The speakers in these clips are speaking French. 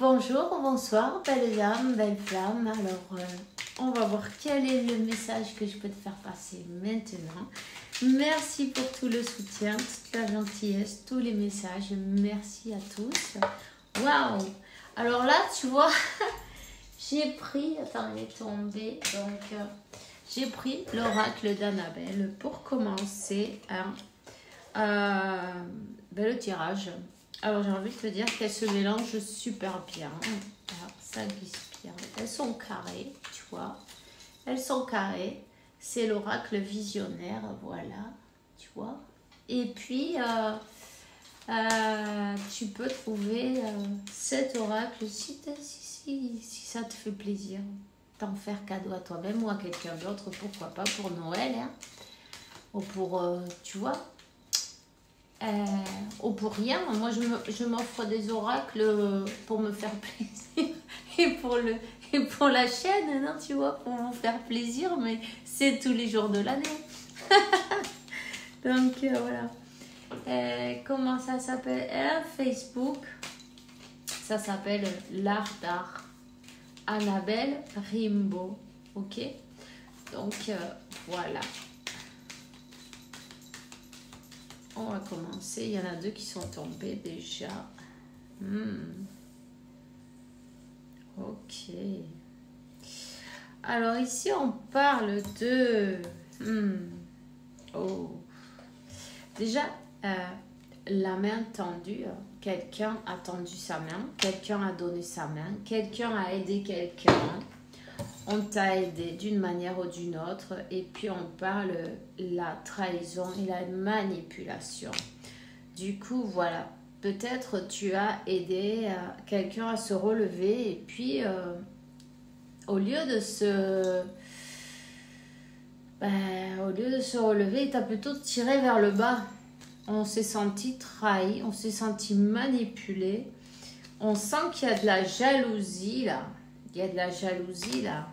Bonjour, bonsoir, belles âmes, belles flammes. Alors, on va voir quel est le message que je peux te faire passer maintenant. Merci pour tout le soutien, toute la gentillesse, tous les messages. Merci à tous. Waouh! Alors là, tu vois, j'ai pris... Attends, il est tombé. Donc, j'ai pris l'oracle d'Annabelle pour commencer le tirage. Alors, j'ai envie de te dire qu'elles se mélangent super bien. Alors, ça glisse bien. Elles sont carrées, tu vois. Elles sont carrées. C'est l'oracle visionnaire, voilà, tu vois. Et puis, tu peux trouver cet oracle si ça te fait plaisir. T'en faire cadeau à toi-même ou à quelqu'un d'autre, pourquoi pas, pour Noël, hein. Ou pour, tu vois. Ou pour rien, moi je m'offre des oracles pour me faire plaisir et pour la chaîne, non, tu vois, pour vous faire plaisir, mais c'est tous les jours de l'année. Donc voilà. Comment ça s'appelle? Facebook, ça s'appelle l'art d'art. Annabelle Rimbaud, ok? Donc voilà. On va commencer. Il y en a deux qui sont tombés déjà. Ok. Alors ici, on parle de... Oh. Déjà, la main tendue. Quelqu'un a tendu sa main. Quelqu'un a donné sa main. Quelqu'un a aidé quelqu'un. On t'a aidé d'une manière ou d'une autre. Et puis, on parle la trahison et la manipulation. Du coup, voilà. Peut-être tu as aidé quelqu'un à se relever. Et puis, au lieu de se relever, il t'a plutôt tiré vers le bas. On s'est senti trahi. On s'est senti manipulé. On sent qu'il y a de la jalousie, là. Il y a de la jalousie là.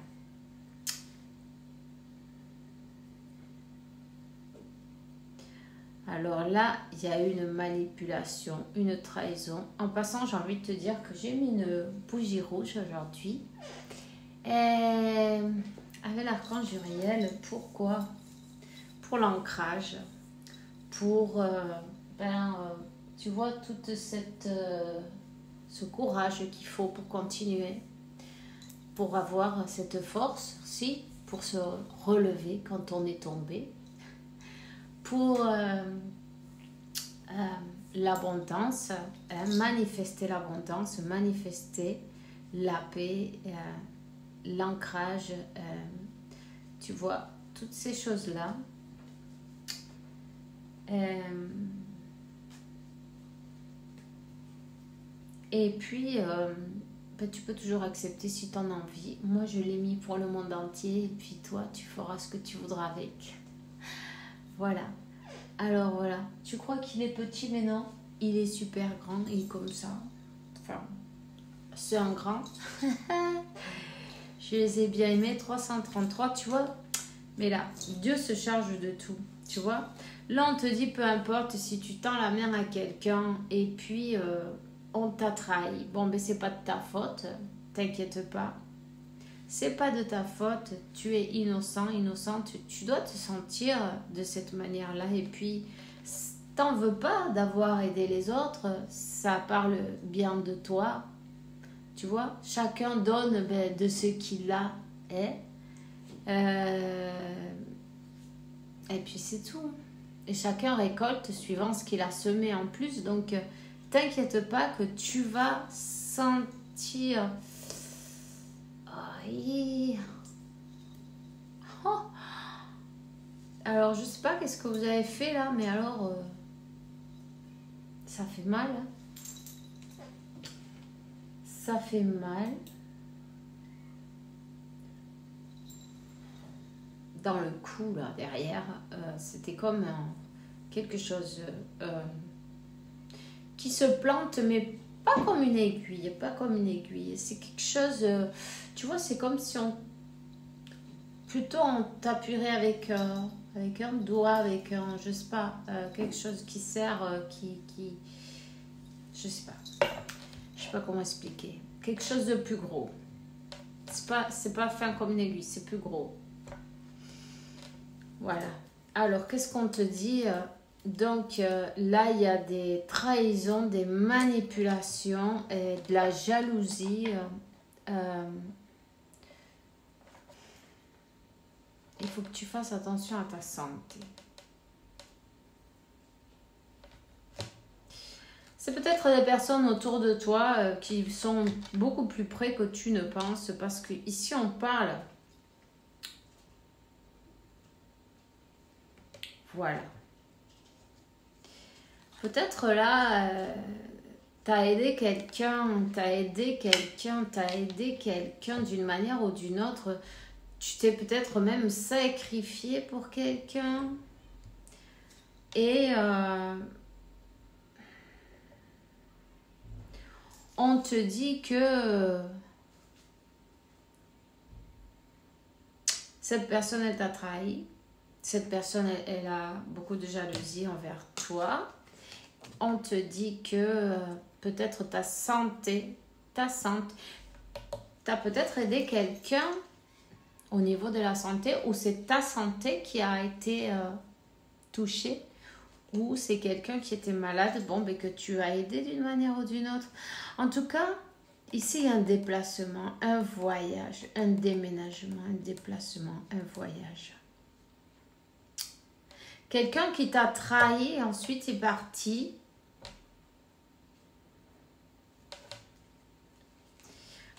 Alors là, il y a une manipulation, une trahison. En passant, j'ai envie de te dire que j'ai mis une bougie rouge aujourd'hui. Avec l'archange Uriel, pourquoi? Pour l'ancrage. Pour, tu vois, toute ce courage qu'il faut pour continuer. Pour avoir cette force aussi, pour se relever quand on est tombé, pour l'abondance, manifester l'abondance, manifester la paix, l'ancrage, tu vois, toutes ces choses-là. Et puis... tu peux toujours accepter si tu en as envie. Moi, je l'ai mis pour le monde entier. Et puis toi, tu feras ce que tu voudras avec. Voilà. Alors voilà. Tu crois qu'il est petit, mais non. Il est super grand. Il est comme ça. Enfin, c'est un grand. Je les ai bien aimés. 333, tu vois. Mais là, Dieu se charge de tout. Tu vois. Là, on te dit, peu importe si tu tends la main à quelqu'un. Et puis... on t'a trahi. Bon, mais c'est pas de ta faute. T'inquiète pas. C'est pas de ta faute. Tu es innocent, innocente. Tu dois te sentir de cette manière-là. Et puis, t'en veux pas d'avoir aidé les autres. Ça parle bien de toi. Tu vois, chacun donne de ce qu'il a. Et puis, c'est tout. Et chacun récolte suivant ce qu'il a semé en plus. Donc... t'inquiète pas que tu vas sentir... Oh. Alors, je sais pas qu'est-ce que vous avez fait là, mais alors... ça fait mal. Hein. Ça fait mal. Dans le cou, là, derrière, c'était comme quelque chose... qui se plante, mais pas comme une aiguille, pas comme une aiguille. C'est quelque chose, tu vois, c'est comme si on t'appuierait avec un doigt, avec un, je sais pas, quelque chose qui sert, je sais pas. Je sais pas comment expliquer. Quelque chose de plus gros. C'est pas fin comme une aiguille, c'est plus gros. Voilà. Alors, qu'est-ce qu'on te dit? Donc, là, il y a des trahisons, des manipulations, et de la jalousie. Il faut que tu fasses attention à ta santé. C'est peut-être des personnes autour de toi qui sont beaucoup plus près que tu ne penses, parce que ici on parle. Voilà. Peut-être là, t'as aidé quelqu'un, d'une manière ou d'une autre. Tu t'es peut-être même sacrifié pour quelqu'un. Et on te dit que cette personne, elle t'a trahi. Cette personne, elle a beaucoup de jalousie envers toi. On te dit que peut-être ta santé, t'as peut-être aidé quelqu'un au niveau de la santé, ou c'est ta santé qui a été touchée, ou c'est quelqu'un qui était malade, bon, mais que tu as aidé d'une manière ou d'une autre. En tout cas, ici, il y a un déplacement, un voyage, un déménagement, un déplacement, un voyage. Quelqu'un qui t'a trahi et ensuite est parti.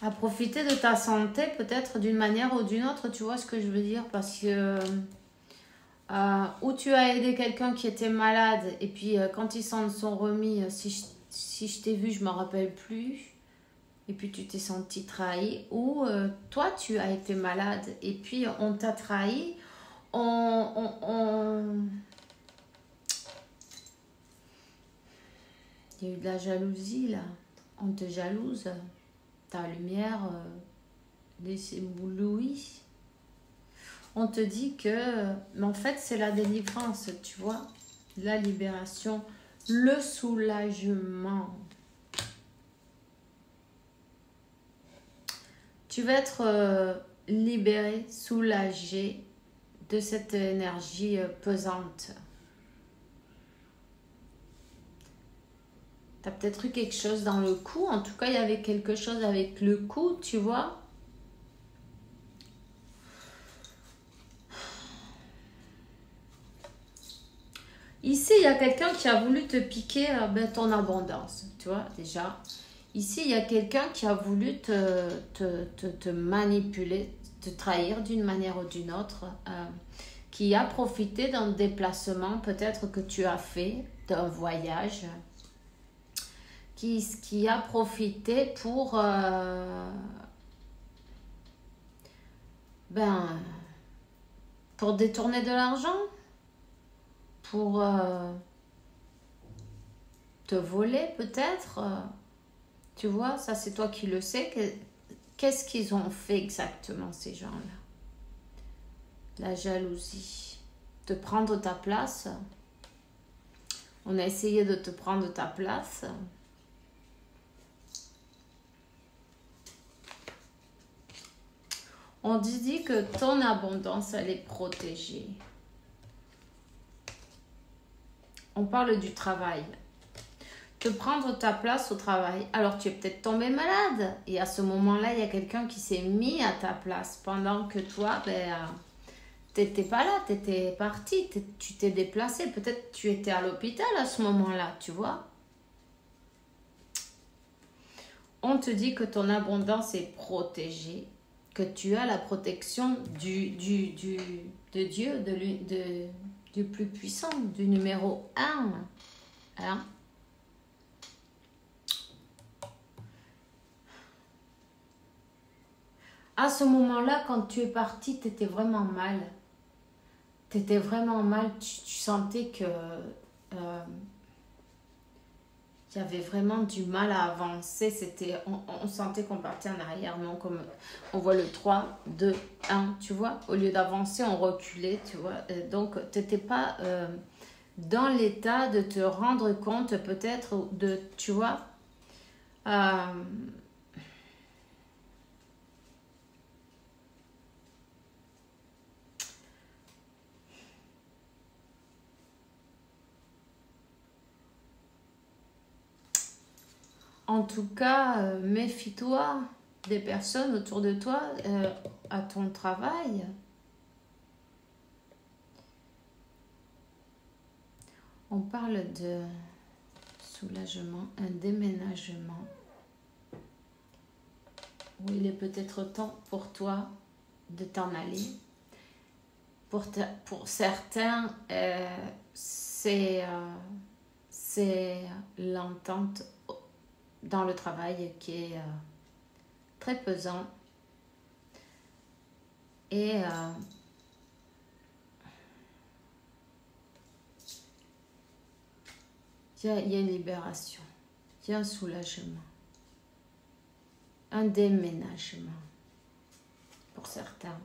À profiter de ta santé peut-être d'une manière ou d'une autre, tu vois ce que je veux dire, parce que ou tu as aidé quelqu'un qui était malade et puis quand ils s'en sont remis, si je t'ai vu, je me rappelle plus, et puis tu t'es senti trahi, ou toi tu as été malade et puis on t'a trahi, il y a eu de la jalousie là, on te jalouse. Ta lumière éblouie. On te dit que, mais en fait, c'est la délivrance, tu vois, la libération, le soulagement. Tu vas être libéré, soulagé de cette énergie pesante. Tu as peut-être eu quelque chose dans le cou. En tout cas, il y avait quelque chose avec le cou, tu vois. Ici, il y a quelqu'un qui a voulu te piquer ton abondance, tu vois, déjà. Ici, il y a quelqu'un qui a voulu te manipuler, te trahir d'une manière ou d'une autre, qui a profité d'un déplacement peut-être que tu as fait, d'un voyage, qui a profité pour détourner de l'argent, pour te voler peut-être. Tu vois, ça c'est toi qui le sais. Qu'est-ce qu'ils ont fait exactement ces gens-là? La jalousie. Te prendre ta place. On a essayé de te prendre ta place. On dit que ton abondance, elle est protégée. On parle du travail. Te prendre ta place au travail. Alors, tu es peut-être tombé malade. Et à ce moment-là, il y a quelqu'un qui s'est mis à ta place. Pendant que toi, tu n'étais pas là, tu étais parti. Tu t'es déplacé. Peut-être tu étais à l'hôpital à ce moment-là, tu vois. On te dit que ton abondance est protégée. Que tu as la protection de Dieu, du plus puissant, du numéro 1. Hein? À ce moment-là, quand tu es parti, tu étais vraiment mal. Tu étais vraiment mal. Tu sentais que il y avait vraiment du mal à avancer. On sentait qu'on partait en arrière. Non, comme on voit le 3, 2, 1, tu vois. Au lieu d'avancer, on reculait, tu vois. Donc, tu n'étais pas dans l'état de te rendre compte peut-être de, tu vois, Euh, en tout cas, méfie-toi des personnes autour de toi, à ton travail. On parle de soulagement, un déménagement. Où il est peut-être temps pour toi de t'en aller. Pour certains, c'est l'entente dans le travail qui est très pesant. Et il y a une libération, il y a un soulagement, un déménagement pour certains.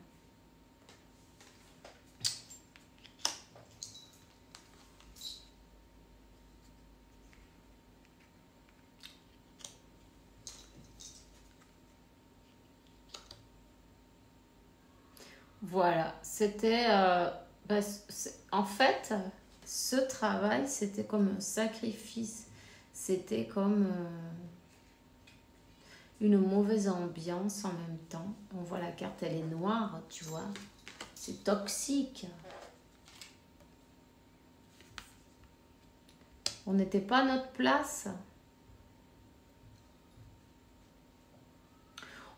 Voilà, c'était... en fait, ce travail, c'était comme un sacrifice. C'était comme une mauvaise ambiance en même temps. On voit la carte, elle est noire, tu vois. C'est toxique. On n'était pas à notre place.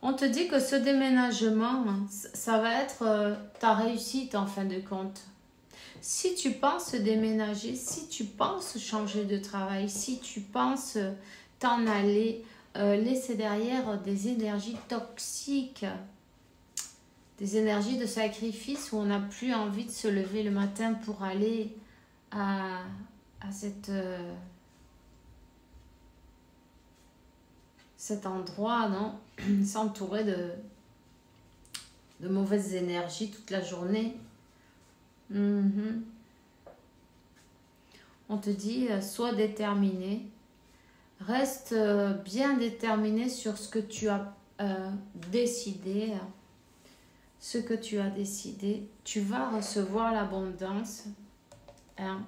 On te dit que ce déménagement, ça va être ta réussite en fin de compte. Si tu penses déménager, si tu penses changer de travail, si tu penses t'en aller, laisser derrière des énergies toxiques, des énergies de sacrifice où on n'a plus envie de se lever le matin pour aller à cet endroit, non? S'entourer de mauvaises énergies toute la journée. On te dit, sois déterminé. Reste bien déterminé sur ce que tu as décidé. Ce que tu as décidé. Tu vas recevoir l'abondance. Hein.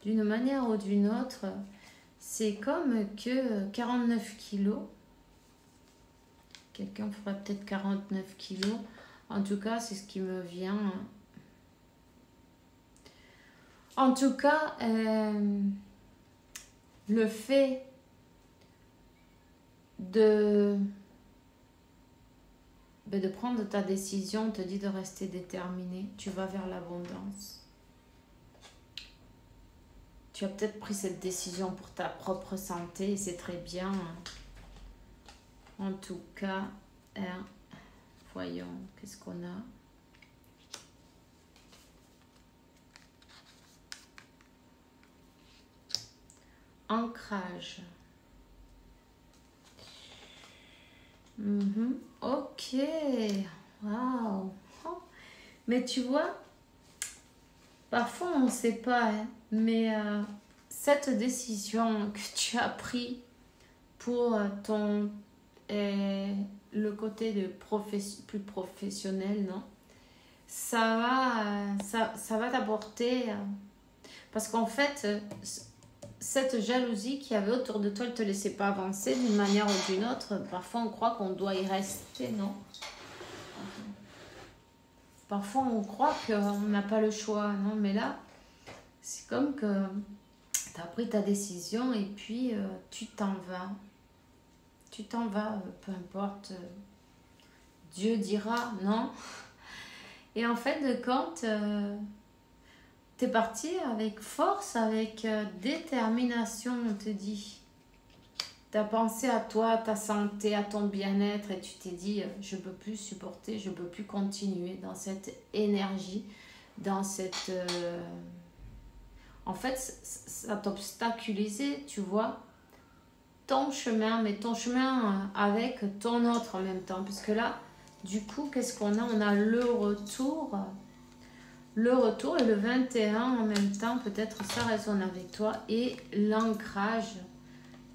D'une manière ou d'une autre, c'est comme que 49 kilos. Quelqu'un ferait peut-être 49 kilos. En tout cas, c'est ce qui me vient. En tout cas, le fait de prendre ta décision te dit de rester déterminé. Tu vas vers l'abondance. Tu as peut-être pris cette décision pour ta propre santé et c'est très bien. En tout cas, voyons, qu'est-ce qu'on a? Ancrage. Ok. Waouh. Mais tu vois, parfois on ne sait pas, hein, mais cette décision que tu as prise pour le côté de plus professionnel, non? Ça va t'apporter... parce qu'en fait, cette jalousie qu'il y avait autour de toi, elle ne te laissait pas avancer d'une manière ou d'une autre. Parfois, on croit qu'on doit y rester, non? Parfois, on croit qu'on n'a pas le choix, non? Mais là, c'est comme que tu as pris ta décision et puis tu t'en vas. Tu t'en vas, peu importe. Dieu dira, non? Et en fait, quand t'es parti avec force, avec détermination, on te dit. T'as pensé à toi, à ta santé, à ton bien-être et tu t'es dit, je ne peux plus supporter, je ne peux plus continuer dans cette énergie, dans cette... En fait, ça t'obstaculisait, tu vois, ton chemin, mais ton chemin avec ton autre en même temps. Parce que là, du coup, qu'est-ce qu'on a? On a le retour et le 21 en même temps, peut-être ça résonne avec toi, et l'ancrage.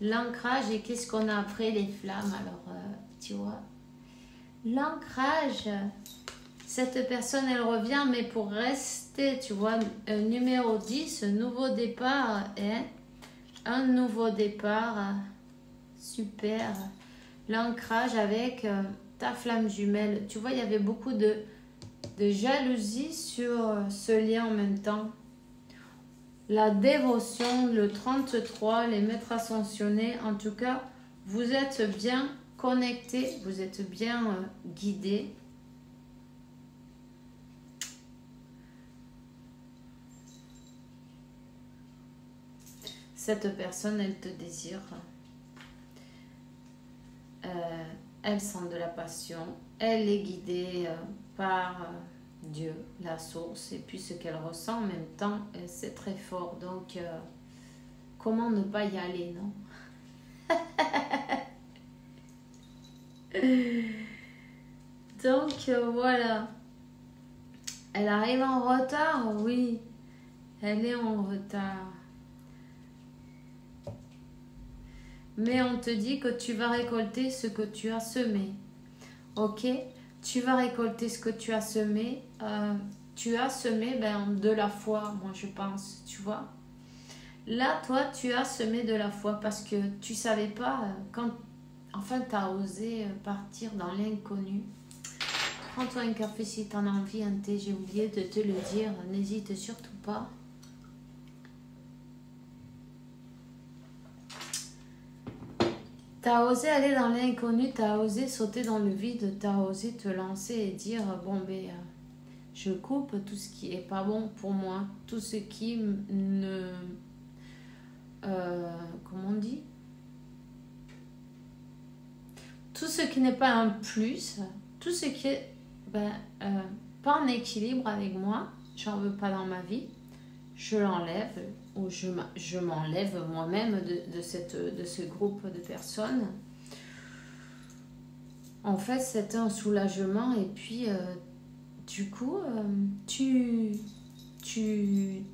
L'ancrage, et qu'est-ce qu'on a après les flammes? Alors, tu vois, l'ancrage, cette personne, elle revient, mais pour rester, tu vois, numéro 10, nouveau départ, et un nouveau départ, super. L'ancrage avec ta flamme jumelle. Tu vois, il y avait beaucoup de jalousie sur ce lien en même temps. La dévotion, le 33, les maîtres ascensionnés, en tout cas, vous êtes bien connectés, vous êtes bien guidés. Cette personne, elle te désire. Elle sent de la passion. Elle est guidée par Dieu, la source. Et puis ce qu'elle ressent en même temps, c'est très fort. Donc, comment ne pas y aller, non? Donc, voilà. Elle arrive en retard, oui. Elle est en retard. Mais on te dit que tu vas récolter ce que tu as semé. Ok? Tu vas récolter ce que tu as semé. Tu as semé de la foi, moi je pense, tu vois. Là, toi, tu as semé de la foi parce que tu savais pas quand... Enfin, tu as osé partir dans l'inconnu. Prends-toi un café si tu en as envie, un thé, j'ai oublié de te le dire. N'hésite surtout pas. T'as osé aller dans l'inconnu, t'as osé sauter dans le vide, t'as osé te lancer et dire bon je coupe tout ce qui est pas bon pour moi, tout ce qui ne comment on dit, tout ce qui n'est pas un plus, tout ce qui est pas en équilibre avec moi, j'en veux pas dans ma vie, je l'enlève ou je m'enlève moi-même de ce groupe de personnes. En fait, c'est un soulagement et puis du coup,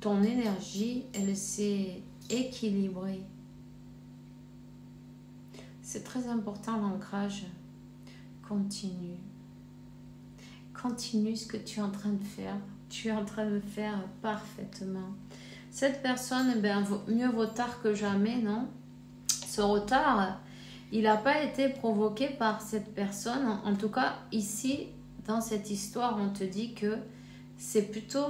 ton énergie, elle s'est équilibrée. C'est très important l'ancrage. Continue. Continue ce que tu es en train de faire. Tu es en train de le faire parfaitement. Cette personne, mieux vaut tard que jamais, non? Ce retard, il n'a pas été provoqué par cette personne. En tout cas, ici, dans cette histoire, on te dit que c'est plutôt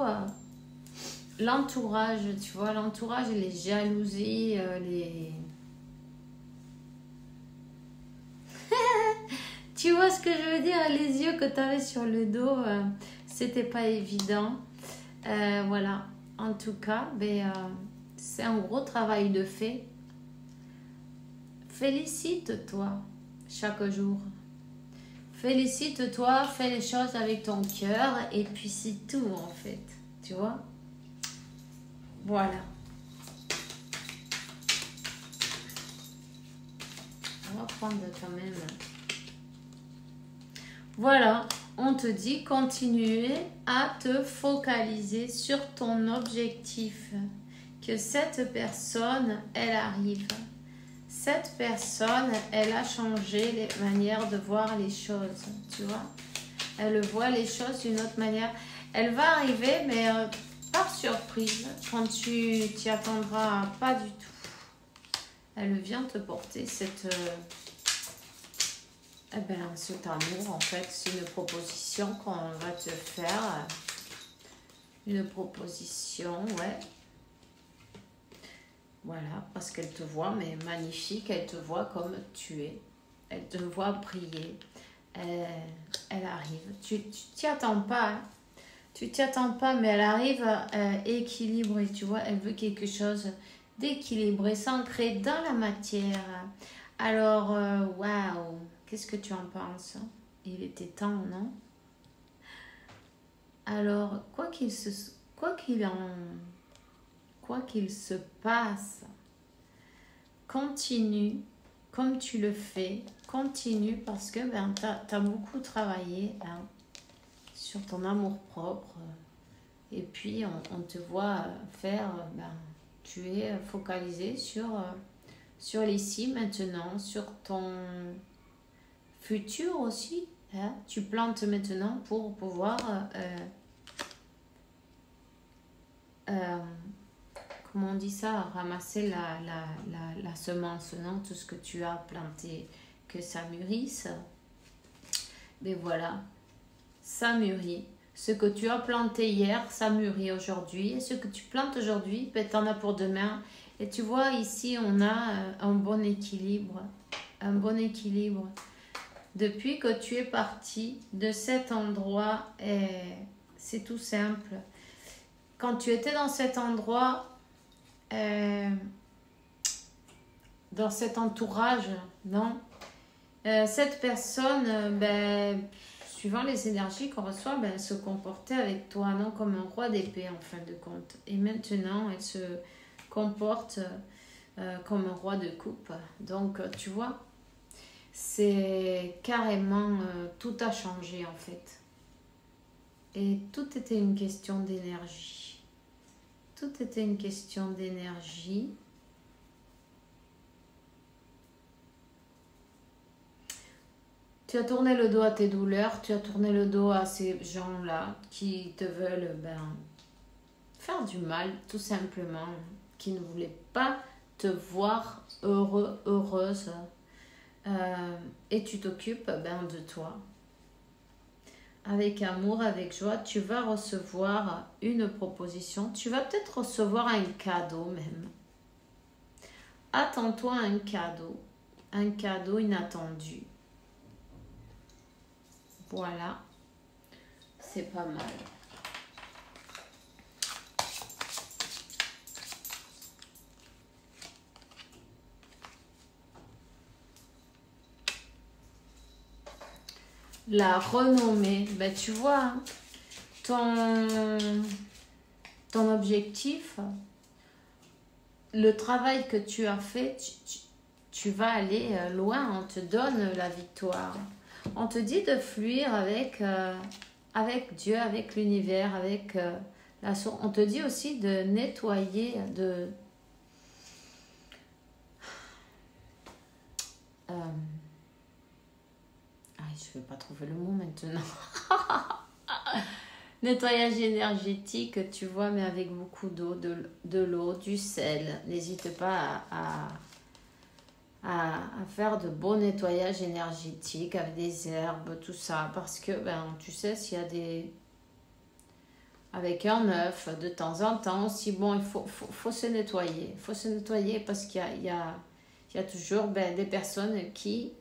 l'entourage, tu vois, l'entourage, les jalousies, les... Tu vois ce que je veux dire? Les yeux que tu avais sur le dos, c'était pas évident. Voilà. En tout cas, c'est un gros travail de fait. Félicite-toi chaque jour. Félicite-toi, fais les choses avec ton cœur et puis c'est tout en fait. Tu vois? Voilà. On va prendre quand même... Voilà, on te dit continuer à te focaliser sur ton objectif. Que cette personne, elle arrive. Cette personne, elle a changé les manières de voir les choses, tu vois. Elle voit les choses d'une autre manière. Elle va arriver, mais par surprise, quand tu t'y attendras pas du tout. Elle vient te porter cet amour, en fait. C'est une proposition qu'on va te faire. Une proposition, ouais. Voilà, parce qu'elle te voit, mais magnifique, elle te voit comme tu es. Elle te voit briller. Elle arrive. Tu t'y attends pas. Hein. Tu t'y attends pas, mais elle arrive équilibrée, tu vois. Elle veut quelque chose d'équilibré, s'ancrer dans la matière. Alors, waouh, qu'est-ce que tu en penses? Il était temps, non? Alors, quoi qu'il se passe, continue comme tu le fais, continue parce que tu as beaucoup travaillé sur ton amour-propre et puis on te voit faire, tu es focalisé sur sur l'ici, maintenant, sur ton futur aussi. Hein. Tu plantes maintenant pour pouvoir, comment on dit ça, ramasser la semence, non? Tout ce que tu as planté, que ça mûrisse. Mais voilà, ça mûrit. Ce que tu as planté hier, ça mûrit aujourd'hui. Et ce que tu plantes aujourd'hui, ben, tu en as pour demain. Et tu vois, ici, on a un bon équilibre. Un bon équilibre. Depuis que tu es parti de cet endroit, c'est tout simple. Quand tu étais dans cet endroit, dans cet entourage, non? Cette personne, ben, suivant les énergies qu'on reçoit, ben, elle se comportait avec toi, non, comme un roi d'épée en fin de compte. Et maintenant, elle se comporte comme un roi de coupe. Donc, tu vois, c'est carrément, tout a changé en fait. Et tout était une question d'énergie. Tout était une question d'énergie. Tu as tourné le dos à tes douleurs, tu as tourné le dos à ces gens-là qui te veulent faire du mal, tout simplement, qui ne voulaient pas te voir heureux, heureuse. Et tu t'occupes de toi. Avec amour, avec joie, tu vas recevoir une proposition. Tu vas peut-être recevoir un cadeau même. Attends-toi à un cadeau inattendu. Voilà, c'est pas mal. La renommée, ben, tu vois, ton objectif, le travail que tu as fait, tu vas aller loin, on te donne la victoire. On te dit de fuir avec Dieu, avec l'univers, avec la source. On te dit aussi de nettoyer, je ne vais pas trouver le mot maintenant. Nettoyage énergétique, tu vois, mais avec beaucoup d'eau, de l'eau, du sel. N'hésite pas à faire de beaux nettoyages énergétiques avec des herbes, tout ça. Parce que, tu sais, s'il y a des... Avec un œuf, de temps en temps aussi, bon, il faut se nettoyer. Il faut se nettoyer parce qu'il y a toujours des personnes qui,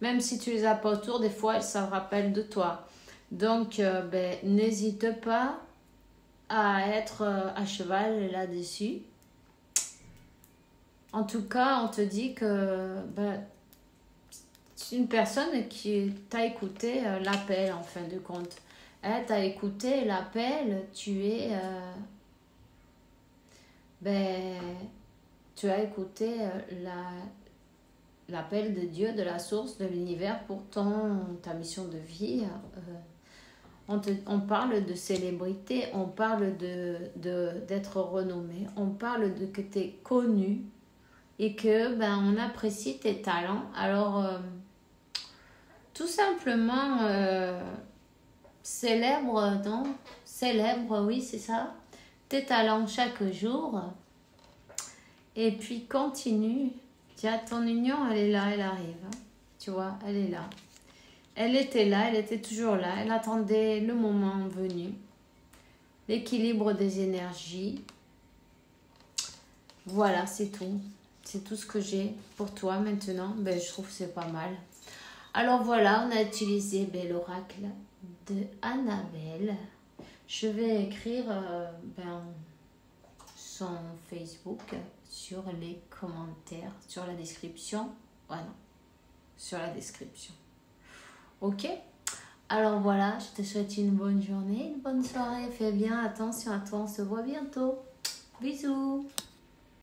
même si tu les as pas autour, des fois, elles se rappellent de toi. Donc, n'hésite pas à être à cheval là-dessus. En tout cas, on te dit que c'est une personne qui t'a écouté l'appel en fin de compte. Elle t'a écouté l'appel, tu as écouté l'appel de Dieu, de la source, de l'univers pour ta mission de vie. On parle de célébrité, on parle d'être renommé, on parle de que tu es connu et que on apprécie tes talents. Alors, tout simplement, célèbre, non? Célèbre, oui, c'est ça. Tes talents chaque jour. Et puis, continue. Tiens, ton union, elle est là, elle arrive. Hein. Tu vois, elle est là. Elle était là, elle était toujours là. Elle attendait le moment venu. L'équilibre des énergies. Voilà, c'est tout. C'est tout ce que j'ai pour toi maintenant. Je trouve que c'est pas mal. Alors voilà, on a utilisé l'oracle de Annabelle. Je vais écrire son Facebook sur les commentaires, sur la description. Voilà, sur la description. Ok? Alors voilà, je te souhaite une bonne journée, une bonne soirée. Fais bien attention à toi, on se voit bientôt. Bisous!